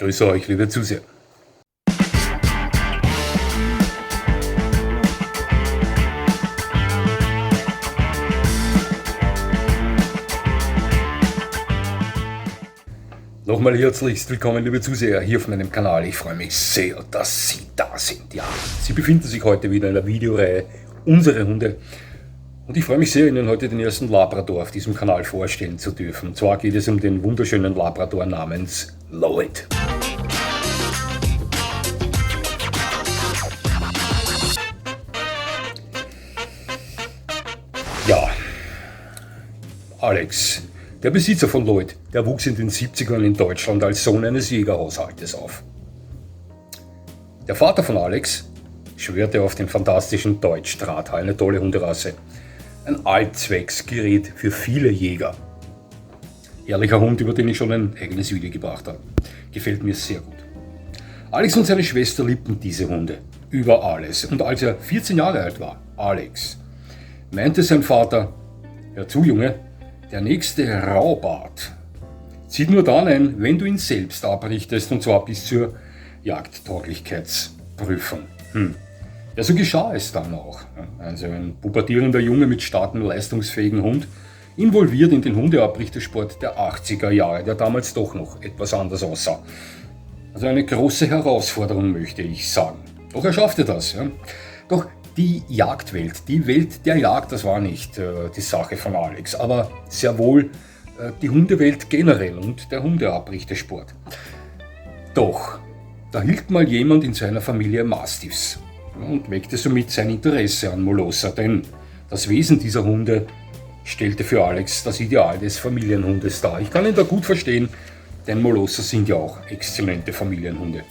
Grüße euch, liebe Zuseher. Nochmal herzlichst willkommen, liebe Zuseher, hier auf meinem Kanal. Ich freue mich sehr, dass Sie da sind. Ja, Sie befinden sich heute wieder in der Videoreihe Unsere Hunde. Und ich freue mich sehr, Ihnen heute den ersten Labrador auf diesem Kanal vorstellen zu dürfen. Und zwar geht es um den wunderschönen Labrador namens Lloyd. Ja, Alex, der Besitzer von Lloyd, der wuchs in den 70ern in Deutschland als Sohn eines Jägerhaushaltes auf. Der Vater von Alex schwörte auf den fantastischen Deutsch-Drahthaar, eine tolle Hunderasse. Ein Allzwecksgerät für viele Jäger. Ehrlicher Hund, über den ich schon ein eigenes Video gebracht habe. Gefällt mir sehr gut. Alex und seine Schwester liebten diese Hunde über alles. Und als er 14 Jahre alt war, Alex, meinte sein Vater: Hör zu, Junge, der nächste Raubart zieht nur dann ein, wenn du ihn selbst abrichtest, und zwar bis zur Jagdtauglichkeitsprüfung. Ja, so geschah es dann auch. Also ein pubertierender Junge mit starkem, leistungsfähigen Hund, involviert in den Hundeabrichtersport der 80er Jahre, der damals doch noch etwas anders aussah. Also eine große Herausforderung, möchte ich sagen. Doch er schaffte das. Ja. Doch die Jagdwelt, die Welt der Jagd, das war nicht die Sache von Alex, aber sehr wohl die Hundewelt generell und der Hundeabrichtersport. Doch da hielt mal jemand in seiner Familie Mastiffs und weckte somit sein Interesse an Molosser, denn das Wesen dieser Hunde stellte für Alex das Ideal des Familienhundes dar. Ich kann ihn da gut verstehen, denn Molosser sind ja auch exzellente Familienhunde.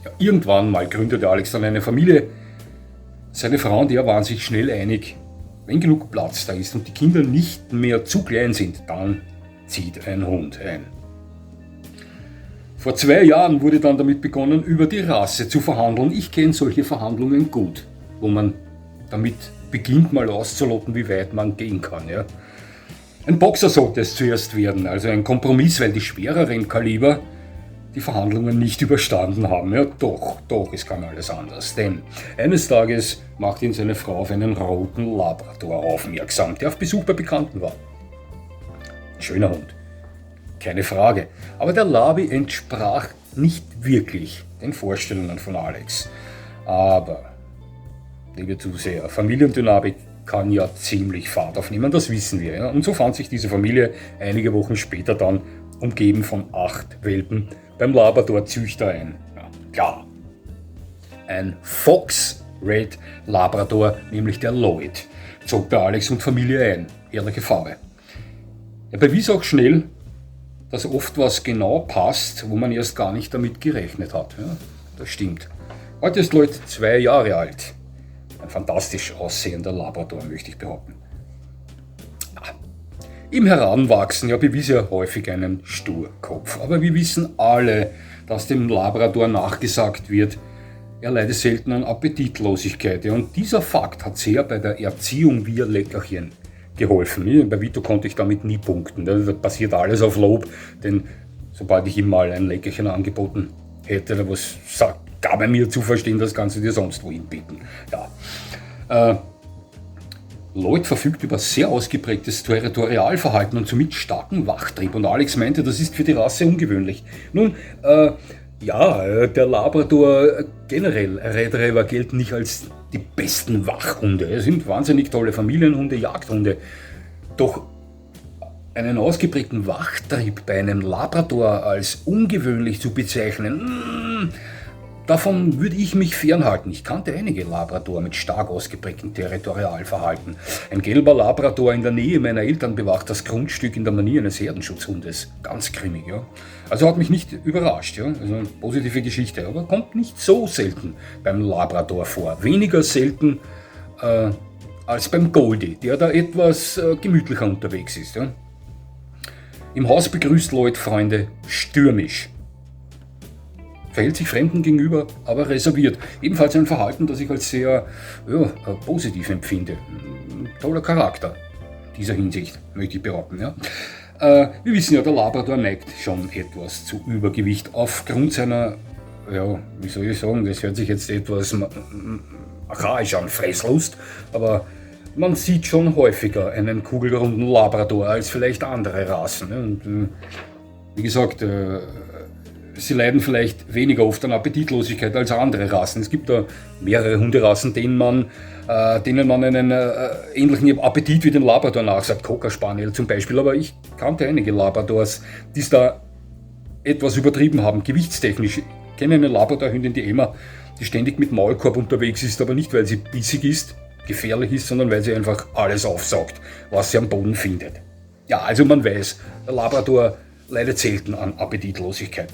Ja, irgendwann mal gründete Alex dann eine Familie. Seine Frau und er waren sich schnell einig: Wenn genug Platz da ist und die Kinder nicht mehr zu klein sind, dann zieht ein Hund ein. Vor 2 Jahren wurde dann damit begonnen, über die Rasse zu verhandeln. Ich kenne solche Verhandlungen gut, wo man damit beginnt, mal auszuloten, wie weit man gehen kann. Ja. Ein Boxer sollte es zuerst werden, also ein Kompromiss, weil die schwereren Kaliber die Verhandlungen nicht überstanden haben. Ja, doch, es kann alles anders. Denn eines Tages macht ihn seine Frau auf einen roten Labrador aufmerksam, der auf Besuch bei Bekannten war. Ein schöner Hund, keine Frage. Aber der Labi entsprach nicht wirklich den Vorstellungen von Alex. Aber, liebe Zuseher, Familiendynamik kann ja ziemlich Fahrt aufnehmen, das wissen wir. Ja? Und so fand sich diese Familie einige Wochen später dann, umgeben von 8 Welpen, beim Labrador-Züchter ein. Ja, klar. Ein Fox Red Labrador, nämlich der Lloyd, zog bei Alex und Familie ein. Ehrliche Farbe. Er bewies auch schnell, dass oft was genau passt, wo man erst gar nicht damit gerechnet hat. Ja, das stimmt. Heute ist Lloyd 2 Jahre alt. Ein fantastisch aussehender Labrador, möchte ich behaupten. Im Heranwachsen bewies er häufig einen Sturkopf. Aber wir wissen alle, dass dem Labrador nachgesagt wird, er leide selten an Appetitlosigkeit. Und dieser Fakt hat sehr bei der Erziehung via Leckerchen geholfen. Bei Vito konnte ich damit nie punkten. Da passiert alles auf Lob, denn sobald ich ihm mal ein Leckerchen angeboten hätte, gab er mir zu verstehen, das kannst du dir sonst wohin bieten. Ja. Lloyd verfügt über sehr ausgeprägtes Territorialverhalten und somit starken Wachtrieb. Und Alex meinte, das ist für die Rasse ungewöhnlich. Nun, der Labrador generell, Retriever gelten nicht als die besten Wachhunde. Es sind wahnsinnig tolle Familienhunde, Jagdhunde. Doch einen ausgeprägten Wachtrieb bei einem Labrador als ungewöhnlich zu bezeichnen, davon würde ich mich fernhalten. Ich kannte einige Labrador mit stark ausgeprägtem Territorialverhalten. Ein gelber Labrador in der Nähe meiner Eltern bewacht das Grundstück in der Manier eines Herdenschutzhundes. Ganz grimmig, ja. Also hat mich nicht überrascht, ja. Also eine positive Geschichte, aber kommt nicht so selten beim Labrador vor. Weniger selten als beim Goldie, der da etwas gemütlicher unterwegs ist, ja. Im Haus begrüßt Lloyd Freunde stürmisch. Verhält sich Fremden gegenüber, aber reserviert. Ebenfalls ein Verhalten, das ich als sehr positiv empfinde. Toller Charakter in dieser Hinsicht, möchte ich behaupten. Ja. Wir wissen ja, der Labrador neigt schon etwas zu Übergewicht aufgrund seiner, ja, wie soll ich sagen, das hört sich jetzt etwas archaisch an, Fresslust, aber man sieht schon häufiger einen kugelrunden Labrador als vielleicht andere Rassen. Und wie gesagt, sie leiden vielleicht weniger oft an Appetitlosigkeit als andere Rassen. Es gibt da mehrere Hunderassen, denen man einen ähnlichen Appetit wie den Labrador nachsagt. Cocker Spaniel zum Beispiel. Aber ich kannte einige Labradors, die es da etwas übertrieben haben, gewichtstechnisch. Ich kenne eine Labrador-Hündin, die Emma, die ständig mit Maulkorb unterwegs ist, aber nicht, weil sie bissig ist, gefährlich ist, sondern weil sie einfach alles aufsaugt, was sie am Boden findet. Ja, also man weiß, der Labrador leidet selten an Appetitlosigkeit.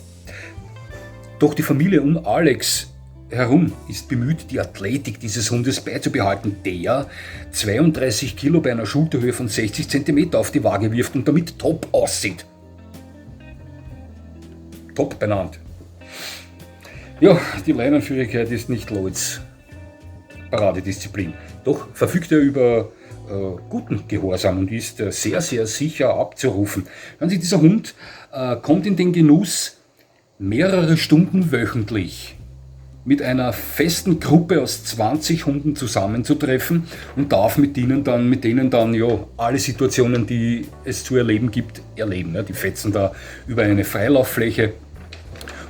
Doch die Familie um Alex herum ist bemüht, die Athletik dieses Hundes beizubehalten, der 32 Kilo bei einer Schulterhöhe von 60 cm auf die Waage wirft und damit top aussieht. Top benannt. Ja, die Leinenführigkeit ist nicht Lloyds Paradedisziplin. Doch verfügt er über guten Gehorsam und ist sehr, sehr sicher abzurufen. Hören Sie, dieser Hund kommt in den Genuss, mehrere Stunden wöchentlich mit einer festen Gruppe aus 20 Hunden zusammenzutreffen und darf mit denen dann ja, alle Situationen, die es zu erleben gibt, erleben. Die fetzen da über eine Freilauffläche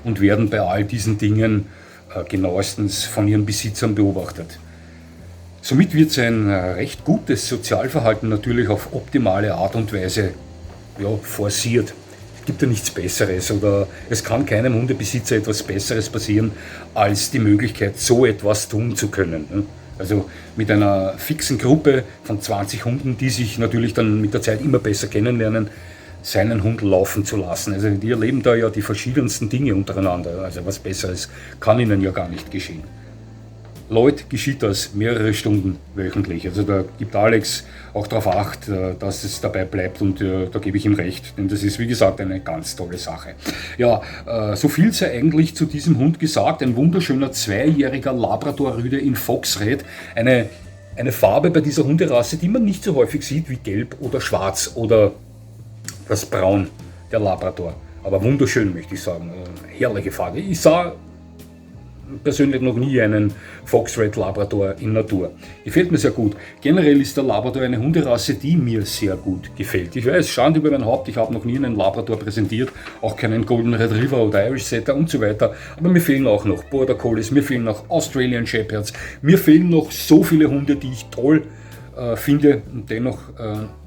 und werden bei all diesen Dingen genauestens von ihren Besitzern beobachtet. Somit wird sein recht gutes Sozialverhalten natürlich auf optimale Art und Weise forciert. Es gibt ja nichts Besseres oder es kann keinem Hundebesitzer etwas Besseres passieren, als die Möglichkeit, so etwas tun zu können. Also mit einer fixen Gruppe von 20 Hunden, die sich natürlich dann mit der Zeit immer besser kennenlernen, seinen Hund laufen zu lassen. Also die erleben da ja die verschiedensten Dinge untereinander. Also was Besseres kann ihnen ja gar nicht geschehen. Lloyd geschieht das mehrere Stunden wöchentlich. Also da gibt Alex auch darauf Acht, dass es dabei bleibt und da gebe ich ihm recht, denn das ist wie gesagt eine ganz tolle Sache. Ja, so viel sei eigentlich zu diesem Hund gesagt. Ein wunderschöner 2-jähriger Labrador-Rüde in Fox Red. Eine Farbe bei dieser Hunderasse, die man nicht so häufig sieht wie Gelb oder Schwarz oder das Braun der Labrador. Aber wunderschön, möchte ich sagen. Herrliche Farbe. Ich sah persönlich noch nie einen Fox Red Labrador in Natur. Gefällt mir sehr gut. Generell ist der Labrador eine Hunderasse, die mir sehr gut gefällt. Ich weiß, Schande über mein Haupt, ich habe noch nie einen Labrador präsentiert, auch keinen Golden Retriever oder Irish Setter und so weiter. Aber mir fehlen auch noch Border Collies, mir fehlen noch Australian Shepherds, mir fehlen noch so viele Hunde, die ich toll finde und dennoch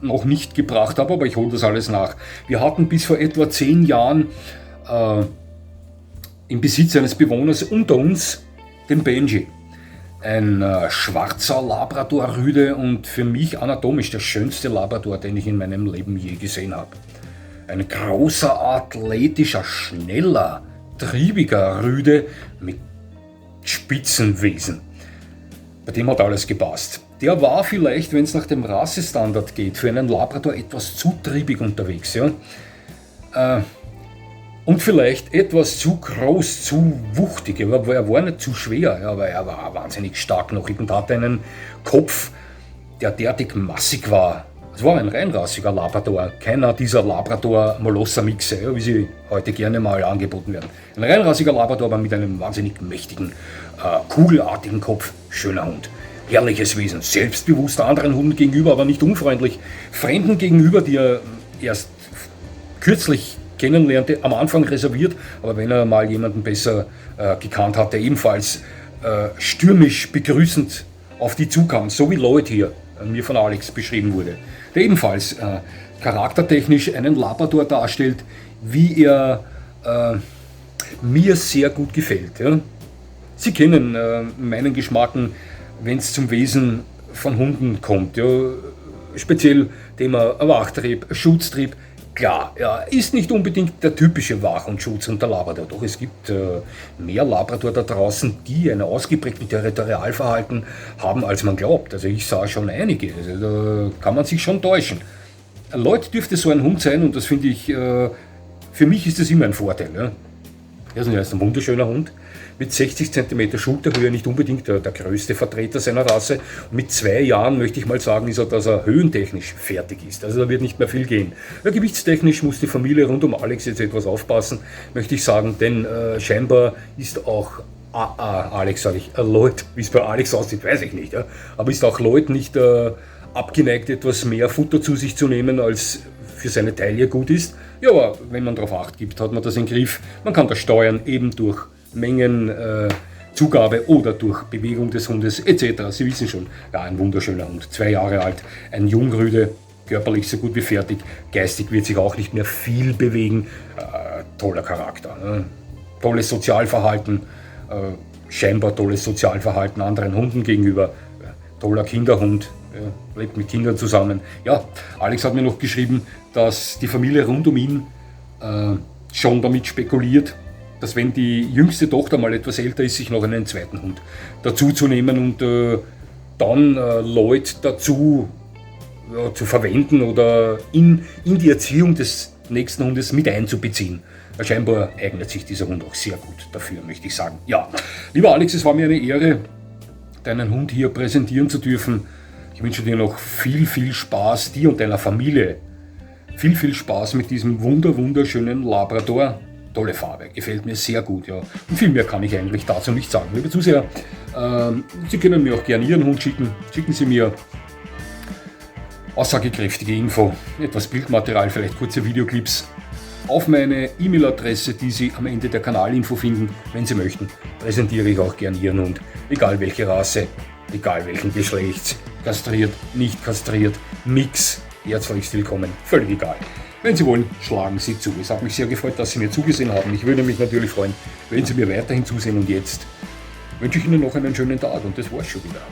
noch nicht gebracht habe, aber ich hole das alles nach. Wir hatten bis vor etwa 10 Jahren im Besitz eines Bewohners unter uns den Benji. Ein schwarzer Labrador-Rüde und für mich anatomisch der schönste Labrador, den ich in meinem Leben je gesehen habe. Ein großer, athletischer, schneller, triebiger Rüde mit Spitzenwesen. Bei dem hat alles gepasst. Der war vielleicht, wenn es nach dem Rassestandard geht, für einen Labrador etwas zu triebig unterwegs. Ja? Und vielleicht etwas zu groß, zu wuchtig. Er war nicht zu schwer, aber er war wahnsinnig starkknochig und hatte einen Kopf, der derartig massig war. Es war ein reinrassiger Labrador, keiner dieser Labrador-Molosser-Mixe, wie sie heute gerne mal angeboten werden. Ein reinrassiger Labrador, aber mit einem wahnsinnig mächtigen, kugelartigen Kopf. Schöner Hund. Herrliches Wesen, selbstbewusst anderen Hunden gegenüber, aber nicht unfreundlich. Fremden gegenüber, die er erst kürzlich kennenlernte, am Anfang reserviert, aber wenn er mal jemanden besser gekannt hatte, ebenfalls stürmisch begrüßend auf die zukam, so wie Lloyd hier mir von Alex beschrieben wurde, der ebenfalls charaktertechnisch einen Labrador darstellt, wie er mir sehr gut gefällt. Ja? Sie kennen meinen Geschmacken, wenn es zum Wesen von Hunden kommt, ja? Speziell Thema Wachtrieb, Schutztrieb. Klar, er ist nicht unbedingt der typische Wach- und Schutzhund der Labrador, doch es gibt mehr Labrador da draußen, die ein ausgeprägtes Territorialverhalten haben, als man glaubt. Also ich sah schon einige, also da kann man sich schon täuschen. Lloyd dürfte so ein Hund sein und das finde ich, für mich ist das immer ein Vorteil. Ja? Er ist ein wunderschöner Hund. Mit 60 cm Schulterhöhe nicht unbedingt der größte Vertreter seiner Rasse. Und mit 2 Jahren möchte ich mal sagen, ist er, dass er höhentechnisch fertig ist. Also da wird nicht mehr viel gehen. Ja, gewichtstechnisch muss die Familie rund um Alex jetzt etwas aufpassen, möchte ich sagen, denn scheinbar ist auch Alex, sage ich, Lloyd, wie es bei Alex aussieht, weiß ich nicht. Ja? Aber ist auch Lloyd nicht abgeneigt, etwas mehr Futter zu sich zu nehmen, als für seine Taille gut ist? Ja, aber wenn man darauf Acht gibt, hat man das im Griff. Man kann das steuern, eben durch Mengenzugabe oder durch Bewegung des Hundes etc. Sie wissen schon, ja, ein wunderschöner Hund, 2 Jahre alt, ein Jungrüde, körperlich so gut wie fertig, geistig wird sich auch nicht mehr viel bewegen, toller Charakter, tolles Sozialverhalten, scheinbar tolles Sozialverhalten anderen Hunden gegenüber, toller Kinderhund, lebt mit Kindern zusammen. Ja, Alex hat mir noch geschrieben, dass die Familie rund um ihn schon damit spekuliert, dass wenn die jüngste Tochter mal etwas älter ist, sich noch einen zweiten Hund dazu zu nehmen und dann Lloyd dazu zu verwenden oder in die Erziehung des nächsten Hundes mit einzubeziehen. Scheinbar eignet sich dieser Hund auch sehr gut dafür, möchte ich sagen. Ja, lieber Alex, es war mir eine Ehre, deinen Hund hier präsentieren zu dürfen. Ich wünsche dir noch viel Spaß, dir und deiner Familie. Viel Spaß mit diesem wunderschönen Labrador. Tolle Farbe, gefällt mir sehr gut. Ja. Und viel mehr kann ich eigentlich dazu nicht sagen. Liebe Zuseher, Sie können mir auch gerne Ihren Hund schicken. Schicken Sie mir aussagekräftige Info, etwas Bildmaterial, vielleicht kurze Videoclips auf meine E-Mail-Adresse, die Sie am Ende der Kanalinfo finden. Wenn Sie möchten, präsentiere ich auch gerne Ihren Hund, egal welche Rasse, egal welchen Geschlechts, kastriert, nicht kastriert, Mix, herzlichst willkommen, völlig egal. Wenn Sie wollen, schlagen Sie zu. Es hat mich sehr gefreut, dass Sie mir zugesehen haben. Ich würde mich natürlich freuen, wenn Sie mir weiterhin zusehen. Und jetzt wünsche ich Ihnen noch einen schönen Tag und das war's schon wieder.